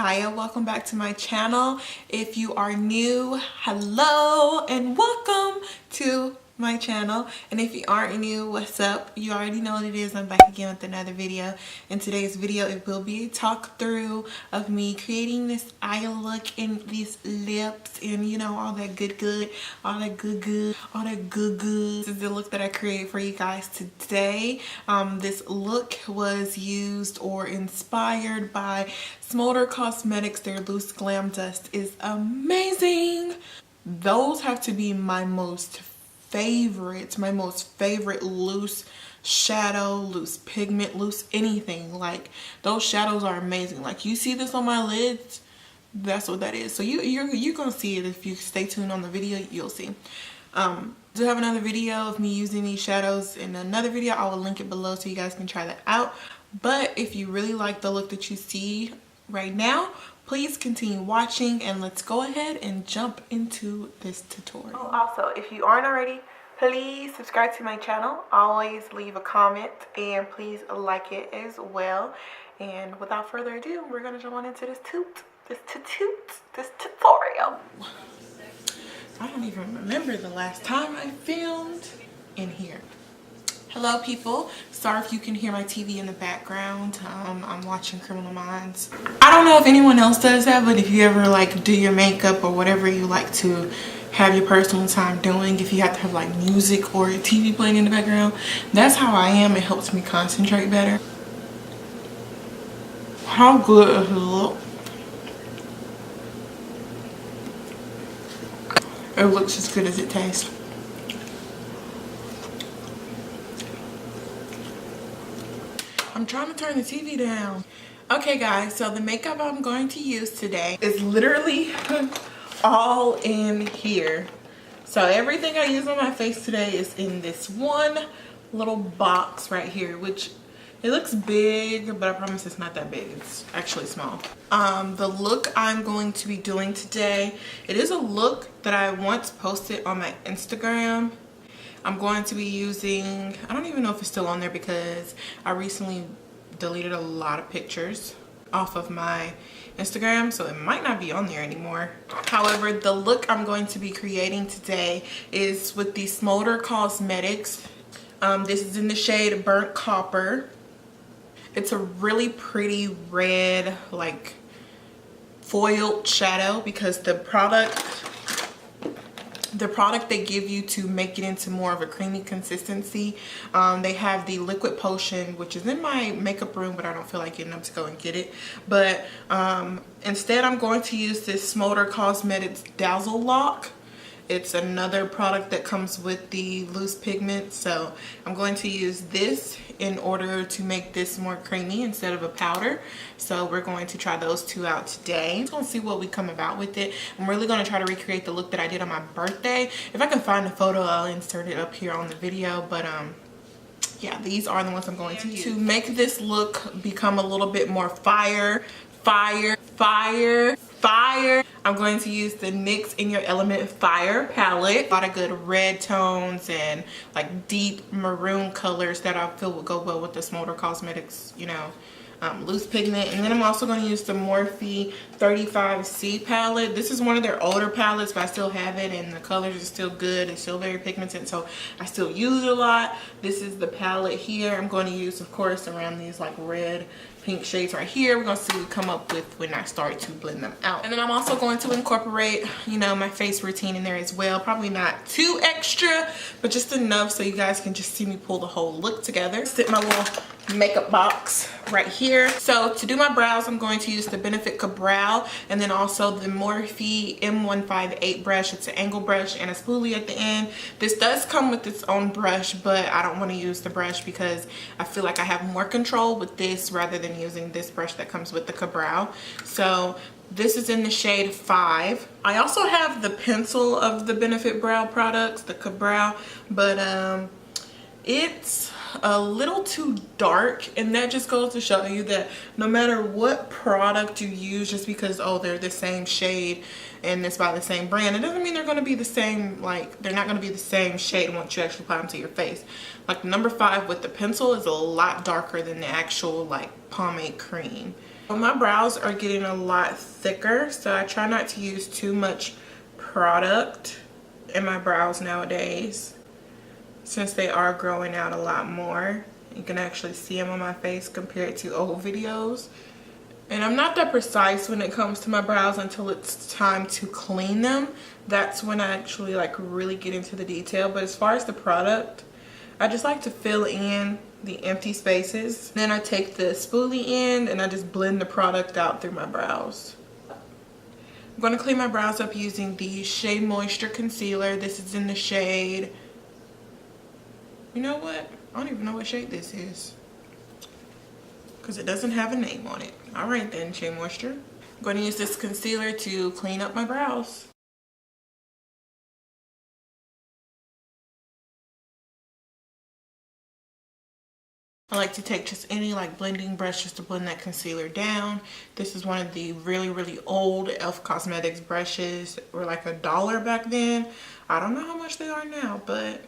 Hiya, welcome back to my channel. If you are new, hello and welcome to my channel. And if you aren't new, what's up? You already know what it is. I'm back again with another video. In today's video, it will be a talk through of me creating this eye look and these lips and you know all that good, all that good. This is the look that I created for you guys today. This look was used or inspired by Smolder Cosmetics. Their loose glam dust is amazing. Those have to be my most favorite loose shadow, loose pigment, loose anything. Like those shadows are amazing. Like you see this on my lids, that's what that is. So you're gonna see it if you stay tuned on the video. You'll see. Do have another video of me using these shadows in another video. I will link it below so you guys can try that out. But if you really like the look that you see right now, please continue watching and let's go ahead and jump into this tutorial. Oh, also, if you aren't already, please subscribe to my channel. Always leave a comment and please like it as well. And without further ado, we're gonna jump on into this tutorial. I don't even remember the last time I filmed in here. Hello people, sorry if you can hear my TV in the background. I'm watching Criminal Minds. I don't know if anyone else does that, but if you ever like do your makeup or whatever you like to have your personal time doing, if you have to have like music or TV playing in the background, that's how I am. It helps me concentrate better. How good does it look? It looks as good as it tastes. I'm trying to turn the TV down. Okay guys, so the makeup I'm going to use today is literally all in here. So everything I use on my face today is in this one little box right here, which it looks big, but I promise it's not that big. It's actually small. The look I'm going to be doing today, it is a look that I once posted on my Instagram. I'm going to be using, I don't even know if it's still on there because I recently deleted a lot of pictures off of my Instagram, so it might not be on there anymore. However, the look I'm going to be creating today is with the Smolder Cosmetics. This is in the shade Burnt Copper. It's a really pretty red, like foiled shadow because the product they give you to make it into more of a creamy consistency, they have the liquid potion, which is in my makeup room, but I don't feel like getting up to go and get it. But instead I'm going to use this Smolder Cosmetics Dazzle Lock. It's another product that comes with the loose pigment, so I'm going to use this in order to make this more creamy instead of a powder. So we're going to try those two out today. Just gonna see what we come about with it. I'm really gonna try to recreate the look that I did on my birthday. If I can find the photo, I'll insert it up here on the video, but yeah, these are the ones I'm going to use. To make this look become a little bit more fire, I'm going to use the NYX In Your Element Fire Palette. A lot of good red tones and like deep maroon colors that I feel would go well with the Smolder Cosmetics, you know, loose pigment. And then I'm also going to use the Morphe 35C palette. This is one of their older palettes, but I still have it and the colors are still good. It's still very pigmented, so I still use it a lot. This is the palette here. I'm going to use, of course, around these like red pink shades right here. We're gonna see what we come up with when I start to blend them out. And then I'm also going to incorporate, you know, my face routine in there as well. Probably not too extra, but just enough so you guys can just see me pull the whole look together. Sit my little makeup box right here. So to do my brows, I'm going to use the Benefit Kabrow and then also the Morphe M158 brush. It's an angle brush and a spoolie at the end. This does come with its own brush, but I don't want to use the brush because I feel like I have more control with this rather than using this brush that comes with the Kabrow. So this is in the shade 5. I also have the pencil of the Benefit Brow products, the Kabrow, but it's a little too dark, and that just goes to show you that no matter what product you use, just because they're the same shade and it's by the same brand, it doesn't mean they're going to be the same. Like, they're not going to be the same shade once you actually apply them to your face. Like number 5 with the pencil is a lot darker than the actual like pomade cream. Well, my brows are getting a lot thicker, so I try not to use too much product in my brows nowadays, since they are growing out a lot more. You can actually see them on my face compared to old videos. And I'm not that precise when it comes to my brows until it's time to clean them. That's when I actually like really get into the detail. But as far as the product, I just like to fill in the empty spaces. Then I take the spoolie end and I just blend the product out through my brows. I'm going to clean my brows up using the Shea Moisture Concealer. This is in the shade, you know what? I don't even know what shade this is, because it doesn't have a name on it. Alright then, Shea Moisture. I'm going to use this concealer to clean up my brows. I like to take just any like blending brush just to blend that concealer down. This is one of the really old e.l.f. Cosmetics brushes. They were like $1 back then. I don't know how much they are now, but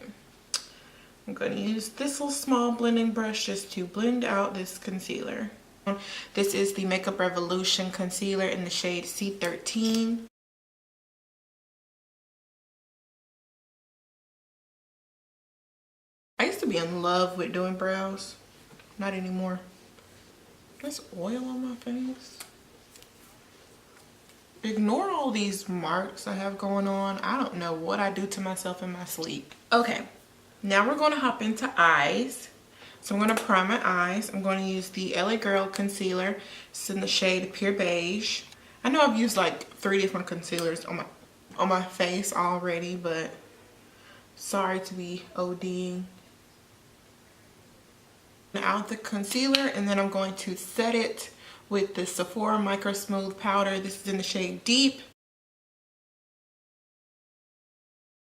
I'm going to use this little small blending brush just to blend out this concealer. This is the Makeup Revolution concealer in the shade C13. I used to be in love with doing brows. Not anymore. There's oil on my face. Ignore all these marks I have going on. I don't know what I do to myself in my sleep. Okay, now we're going to hop into eyes. So I'm going to prime my eyes. I'm going to use the LA Girl concealer. It's in the shade Pure Beige. I know I've used like 3 different concealers on my face already, but sorry to be ODing. Out the concealer, and then I'm going to set it with the Sephora Micro Smooth powder. This is in the shade Deep.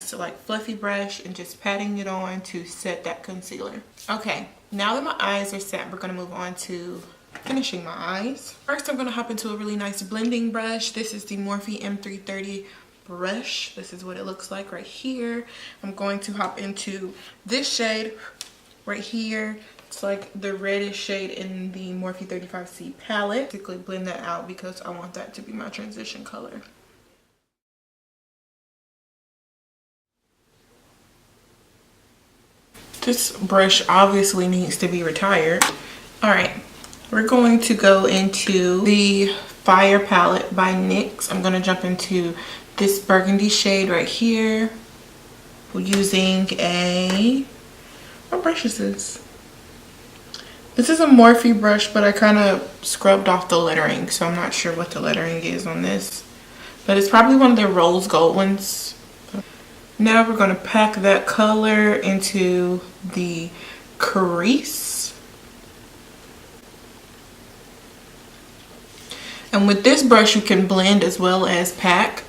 So like fluffy brush and just patting it on to set that concealer. Okay, now that my eyes are set, we're going to move on to finishing my eyes. First, I'm going to hop into a really nice blending brush. This is the Morphe M330 brush. This is what it looks like right here. I'm going to hop into this shade right here. It's like the reddish shade in the Morphe 35C palette. Basically blend that out because I want that to be my transition color. This brush obviously needs to be retired. Alright, we're going to go into the Fire Palette by NYX. I'm going to jump into this burgundy shade right here. We're using a... what brush is this? This is a Morphe brush, but I kind of scrubbed off the lettering, so I'm not sure what the lettering is on this. But it's probably one of the rose gold ones. Now we're going to pack that color into the crease. And with this brush, you can blend as well as pack.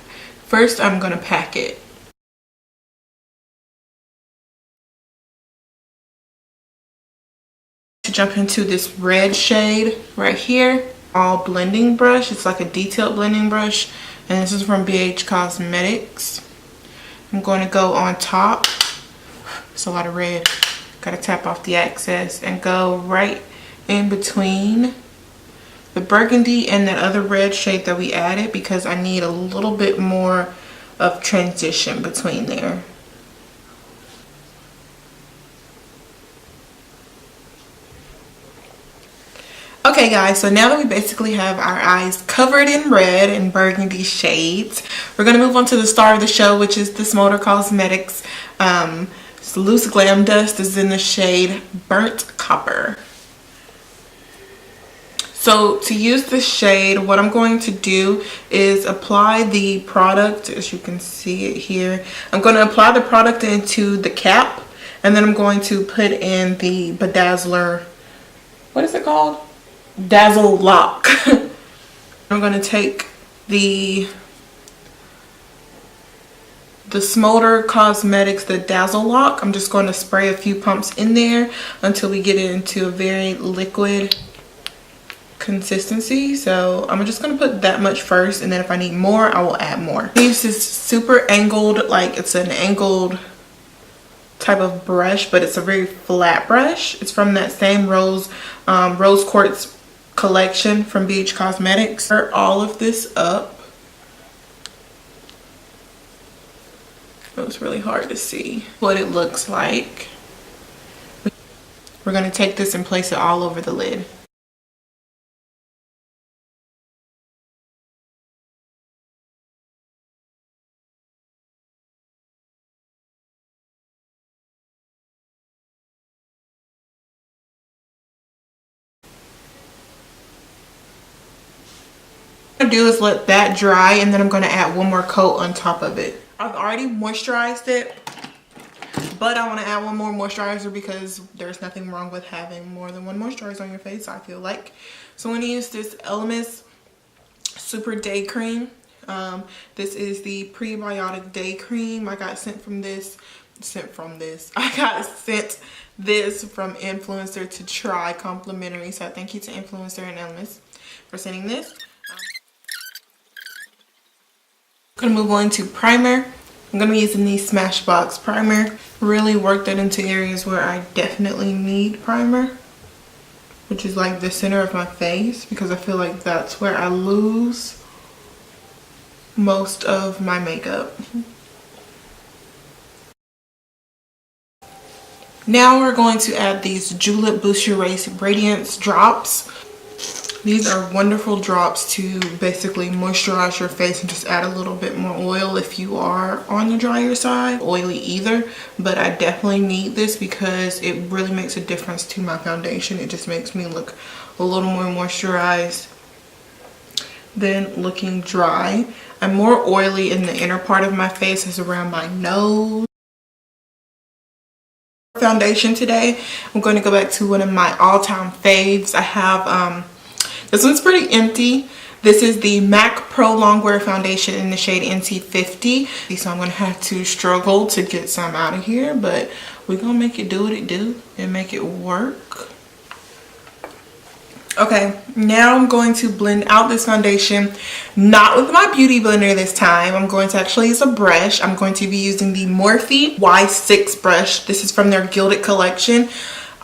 First, I'm going to pack it. To jump into this red shade right here, all blending brush. It's like a detailed blending brush, and this is from BH Cosmetics. I'm going to go on top. It's a lot of red. Gotta tap off the excess and go right in between the burgundy and that other red shade that we added, because I need a little bit more of transition between there. Okay guys, so now that we basically have our eyes covered in red and burgundy shades, we're going to move on to the star of the show, which is the Smolder Cosmetics Loose Glam Dust. Is in the shade Burnt Copper. So to use this shade, what I'm going to do is apply the product, as you can see it here. I'm going to apply the product into the cap, and then I'm going to put in the Bedazzler, what is it called? Dazzle Lock. I'm going to take the Smolder Cosmetics, the Dazzle Lock. I'm just going to spray a few pumps in there until we get it into a very liquid consistency. So I'm just going to put that much first, and then if I need more, I will add more. This is super angled, like it's an angled type of brush, but it's a very flat brush. It's from that same rose quartz collection from Beaute Cosmetics. Stir all of this up. It was really hard to see what it looks like. We're going to take this and place it all over the lid. What I'm going to do is let that dry, and then I'm going to add one more coat on top of it. I've already moisturized it, but I want to add one more moisturizer because there's nothing wrong with having more than one moisturizer on your face, I feel like. So I'm going to use this Elemis Super Day Cream. This is the prebiotic day cream. I got sent this from Influencer to try complimentary. So thank you to Influencer and Elemis for sending this. I'm gonna move on to primer. I'm gonna be using the Smashbox primer. Really work that into areas where I definitely need primer, which is like the center of my face, because I feel like that's where I lose most of my makeup. Now we're going to add these Julep Boost Your Radiance drops. These are wonderful drops to basically moisturize your face and just add a little bit more oil if you are on the drier side. Oily either, but I definitely need this because it really makes a difference to my foundation. It just makes me look a little more moisturized than looking dry. I'm more oily in the inner part of my face, as around my nose. Foundation today, I'm going to go back to one of my all-time faves. I have this one's pretty empty. This is the MAC Pro Longwear Foundation in the shade NC50. So I'm going to have to struggle to get some out of here, but we're going to make it do what it do and make it work. Okay, now I'm going to blend out this foundation, not with my beauty blender this time. I'm going to actually use a brush. I'm going to be using the Morphe Y6 brush. This is from their Gilded collection.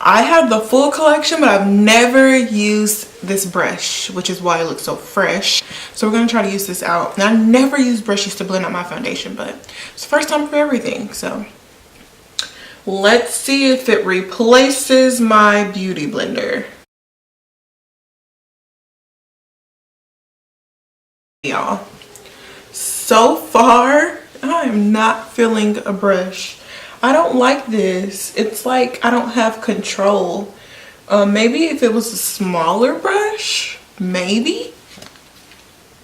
I have the full collection, but I've never used this brush, which is why it looks so fresh. So we're going to try to use this out. And I never use brushes to blend out my foundation, but it's the first time for everything. So let's see if it replaces my beauty blender. Y'all, so far I am not feeling a brush. I don't like this. It's like I don't have control. Maybe if it was a smaller brush, maybe.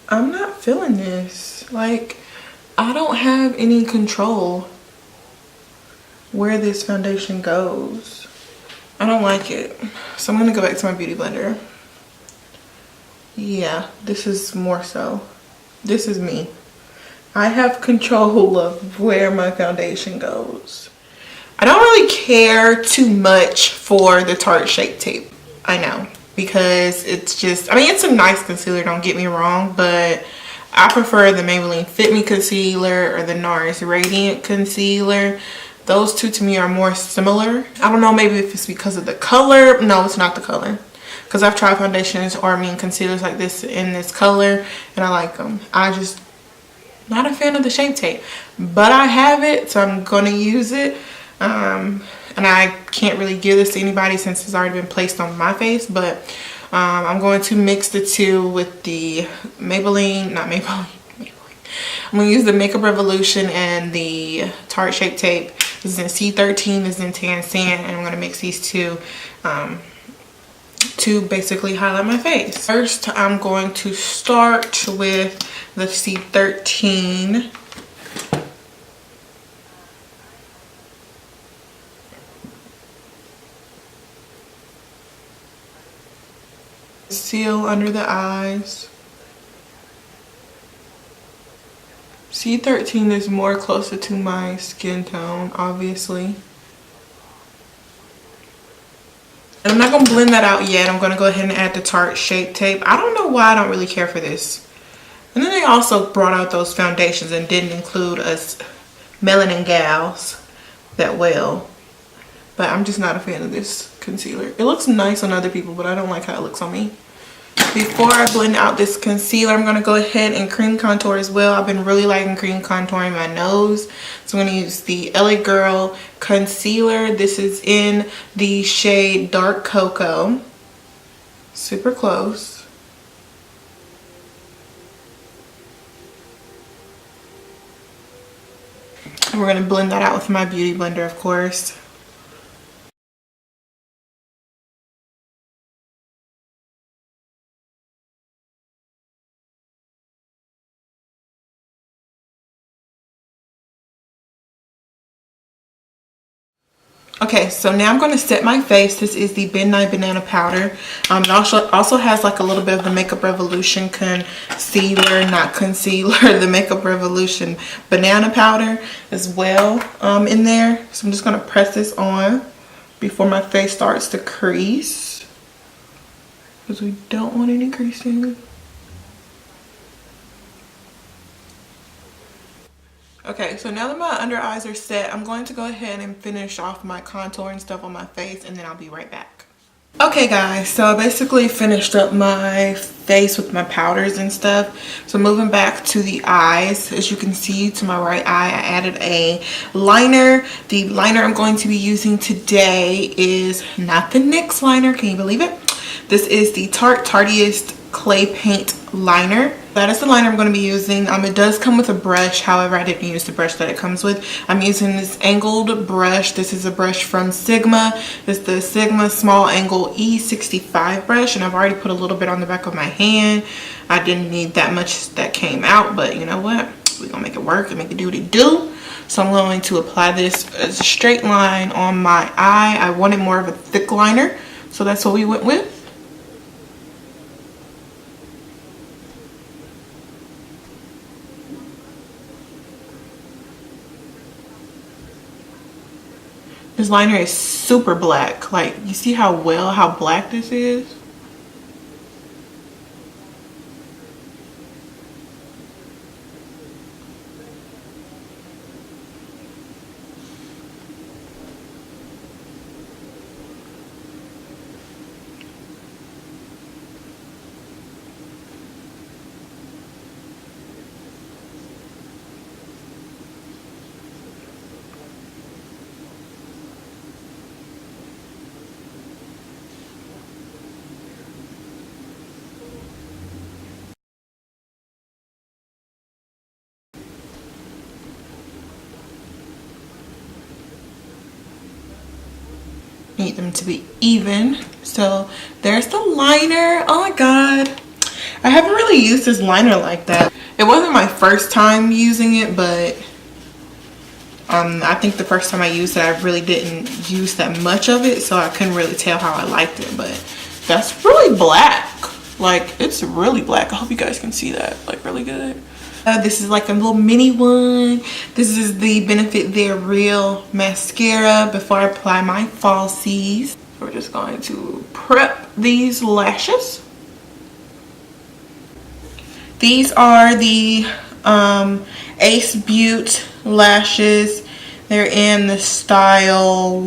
I'm not feeling this. Like, I don't have any control where this foundation goes. I don't like it. So I'm gonna go back to my beauty blender. Yeah, this is more so. This is me. I have control of where my foundation goes. I don't really care too much for the Tarte Shape Tape. I know, because it's just, I mean, it's a nice concealer, don't get me wrong, but I prefer the Maybelline Fit Me Concealer or the NARS Radiant Concealer. Those two to me are more similar. I don't know, maybe if it's because of the color. No, it's not the color. Because I've tried foundations or concealers like this in this color and I like them. I just not a fan of the Shape Tape, but I have it, so I'm gonna use it. And I can't really give this to anybody since it's already been placed on my face, but I'm going to mix the two with the Maybelline, not Maybelline, I'm gonna use the Makeup Revolution and the Tarte Shape Tape. This is in C13, this is in Tan Sand, and I'm gonna mix these two to basically highlight my face. First, I'm going to start with the C13. Seal under the eyes. C13 is more closer to my skin tone, obviously. And I'm not going to blend that out yet. I'm going to go ahead and add the Tarte Shape Tape. I don't know why I don't really care for this. And then they also brought out those foundations and didn't include us melanin gals that well. But I'm just not a fan of this concealer. It looks nice on other people, but I don't like how it looks on me. Before I blend out this concealer, I'm going to go ahead and cream contour as well. I've been really liking cream contouring my nose. So I'm going to use the LA Girl concealer. This is in the shade Dark Cocoa. Super close. And we're going to blend that out with my beauty blender, of course. Okay, so now I'm going to set my face. This is the Midnight Banana Powder. It also has like a little bit of the Makeup Revolution concealer, not concealer, the Makeup Revolution banana powder as well in there. So I'm just going to press this on before my face starts to crease, because we don't want any creasing. Okay, so now that my under eyes are set, I'm going to go ahead and finish off my contour and stuff on my face, and then I'll be right back. Okay guys, so I basically finished up my face with my powders and stuff. So moving back to the eyes, as you can see to my right eye, I added a liner. The liner I'm going to be using today is not the NYX liner, can you believe it? This is the Tarte Tarteist Clay Paint Liner. That is the liner I'm going to be using. It does come with a brush, however I didn't use the brush that it comes with. I'm using this angled brush. This is a brush from Sigma. It's the Sigma Small Angle E65 brush, and I've already put a little bit on the back of my hand. I didn't need that much that came out, but you know what? We're going to make it work and make it do what it do. So I'm going to apply this as a straight line on my eye. I wanted more of a thick liner, so that's what we went with. This liner is super black. Like, you see how black this is? Need them to be even. So there's the liner. Oh my god, I haven't really used this liner like that. It wasn't my first time using it, but I think the first time I used it, I really didn't use that much of it, so I couldn't really tell how I liked it. But that's really black. Like, it's really black. I hope you guys can see that like really good. This is like a little mini one. This is the Benefit They're Real mascara before I apply my falsies. We're just going to prep these lashes. These are the Ace Beaute lashes. They're in the style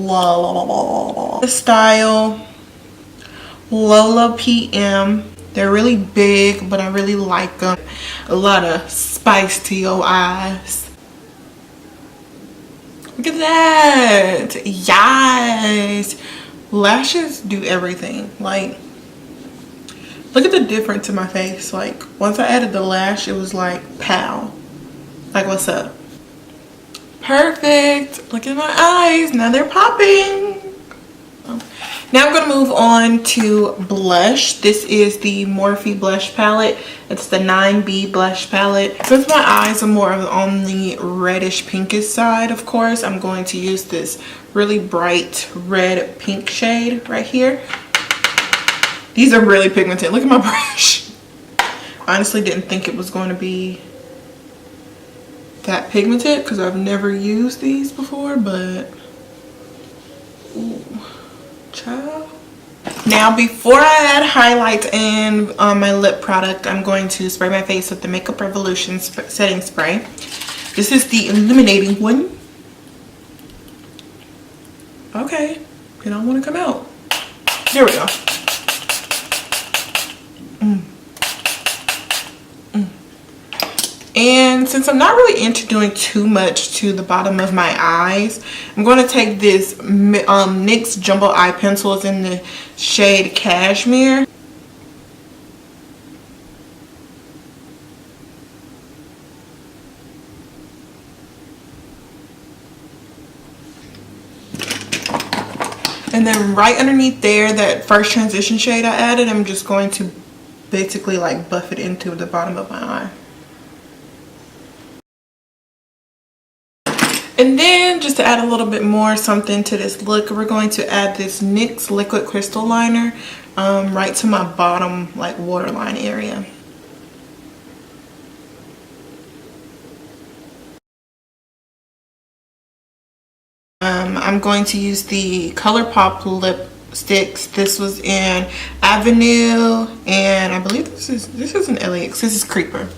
Lolo PM. They're really big, but I really like them. A lot of spice to your eyes. Look at that. Yes. Lashes do everything. Like, look at the difference in my face. Like, once I added the lash, it was like, pow. Like, what's up? Perfect. Look at my eyes. Now they're popping. Now I'm going to move on to blush. This is the Morphe blush palette. It's the 9B blush palette. Since my eyes are more on the reddish pinkish side, of course, I'm going to use this really bright red pink shade right here. These are really pigmented. Look at my brush. I honestly didn't think it was going to be that pigmented because I've never used these before, but ooh. Child. Now before I add highlight and my lip product, I'm going to spray my face with the Makeup Revolution setting spray. This is the illuminating one. Okay, it don't want to come out. There we go. since I'm not really into doing too much to the bottom of my eyes, I'm going to take this NYX Jumbo Eye Pencil. It's in the shade Cashmere. And then right underneath there, that first transition shade I added, I'm just going to basically like buff it into the bottom of my eye. And then just to add a little bit more something to this look, we're going to add this NYX liquid crystal liner right to my bottom like waterline area. I'm going to use the ColourPop lipsticks. This was in Avenue, and I believe this is an LAX. This is Creeper.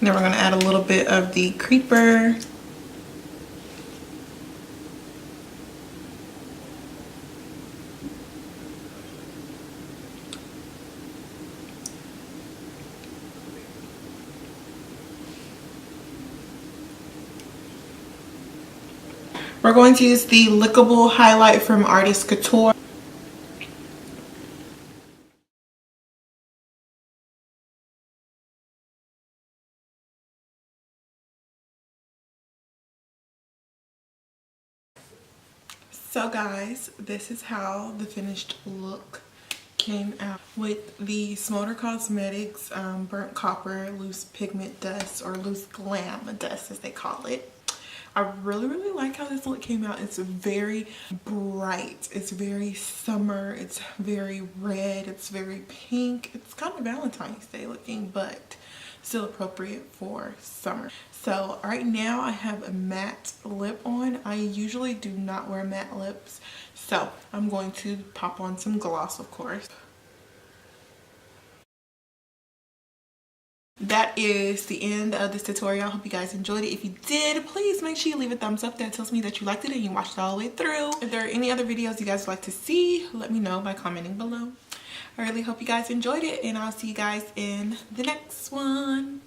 And then we're going to add a little bit of the Creeper. We're going to use the Lickable highlight from Artist Couture. So guys, this is how the finished look came out with the Smolder Cosmetics Burnt Copper Loose Pigment Dust, or Loose Glam Dust as they call it. I really like how this look came out. It's very bright, it's very summer, it's very red, it's very pink. It's kind of Valentine's Day looking, but still appropriate for summer. So right now I have a matte lip on. I usually do not wear matte lips, so I'm going to pop on some gloss, of course. That is the end of this tutorial. I hope you guys enjoyed it. If you did, please make sure you leave a thumbs up. That tells me that you liked it and you watched it all the way through. If there are any other videos you guys would like to see, let me know by commenting below. I really hope you guys enjoyed it, and I'll see you guys in the next one.